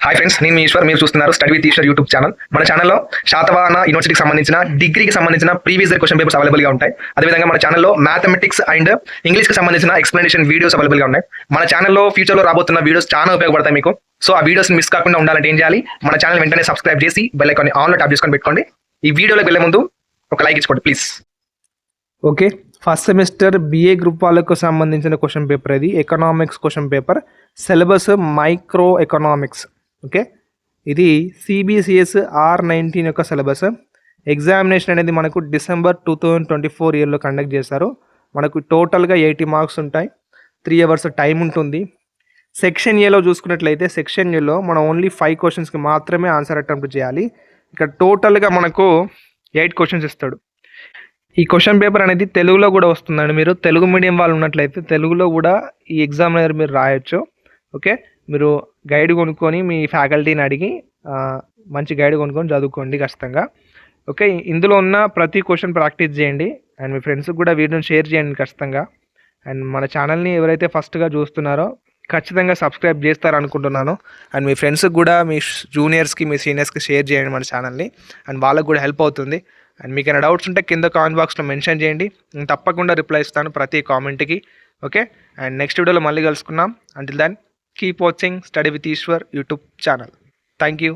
Hi friends, నేను మీ ఈశ్వర్. మీరు చూస్తున్నారు study with Eshwar YouTube channel. మన ఛానల్లో శాతవాహన యూనివర్సిటీకి సంబంధించిన డిగ్రీకి సంబంధించిన ప్రీవియస్ ఇయర్ క్వశ్చన్ పేపర్స్ అవైలబుల్గా ఉంటాయి. అదేవిధంగా మన ఛానల్లో మ్యాథమెటిక్స్ అండ్ ఇంగ్లీష్కి సంబంధించిన ఎక్స్ప్లెనేషన్ వీడియోస్ అవైలబుల్గా ఉన్నాయి. మన ఛానల్లో ఫ్యూచర్లో రాబోతున్న వీడియోస్ చాలా ఉపయోగపడతాయి మీకు. సో ఆ వీడియోస్ మిస్ కాకుండా ఉండాలంటే ఏం చేయాలి? మన ఛానల్ వెంటనే సబ్స్క్రైబ్ చేసి బెల్ ఐకాన్ ఆన్లో ట్యాప్ చేసుకొని పెట్టుకోండి. ఈ వీడియోలోకి వెళ్ళే ముందు ఒక లైక్ ఇచ్చుకోండి please. Okay, first semester BA group వాళ్ళకు సంబంధించిన క్వశ్చన్ పేపర్ ఇది. Economics question paper, syllabus micro economics. Okay, ఇది సిబిసిఎస్ R19 యొక్క సిలబస్. ఎగ్జామినేషన్ అనేది మనకు డిసెంబర్ 2024 ఇయర్లో కండక్ట్ చేశారు. మనకు టోటల్గా 80 మార్క్స్ ఉంటాయి. 3 అవర్స్ టైం ఉంటుంది. సెక్షన్ ఏలో చూసుకున్నట్లయితే సెక్షన్ ఏలో మనం ఓన్లీ 5 క్వశ్చన్స్కి మాత్రమే ఆన్సర్ అటెంప్ట్ చేయాలి. ఇక్కడ టోటల్గా మనకు 8 క్వశ్చన్స్ ఇస్తాడు. ఈ క్వశ్చన్ పేపర్ అనేది తెలుగులో కూడా వస్తుందండి. మీరు తెలుగు మీడియం వాళ్ళు ఉన్నట్లయితే తెలుగులో కూడా ఈ ఎగ్జామ్ అనేది మీరు రాయొచ్చు. ఓకే, మీరు గైడ్ కొనుక్కొని మీ ఫ్యాకల్టీని అడిగి మంచి గైడ్ కొనుక్కొని చదువుకోండి ఖచ్చితంగా. ఓకే, ఇందులో ఉన్న ప్రతి క్వశ్చన్ ప్రాక్టీస్ చేయండి అండ్ మీ ఫ్రెండ్స్కి కూడా వీడియోని షేర్ చేయండి ఖచ్చితంగా. అండ్ మన ఛానల్ని ఎవరైతే ఫస్ట్గా చూస్తున్నారో ఖచ్చితంగా సబ్స్క్రైబ్ చేస్తారనుకుంటున్నాను. అండ్ మీ ఫ్రెండ్స్కి కూడా, మీ జూనియర్స్కి, మీ సీనియర్స్కి షేర్ చేయండి మన ఛానల్ని. అండ్ వాళ్ళకు కూడా హెల్ప్ అవుతుంది. అండ్ మీకు ఏమైనా డౌట్స్ ఉంటే కింద కామెంట్ బాక్స్లో మెన్షన్ చేయండి. నేను తప్పకుండా రిప్లై ఇస్తాను ప్రతి కామెంట్కి. ఓకే, అండ్ నెక్స్ట్ వీడియోలో మళ్ళీ కలుసుకుందాం. Until then keep watching study with Eshwar YouTube channel. Thank you.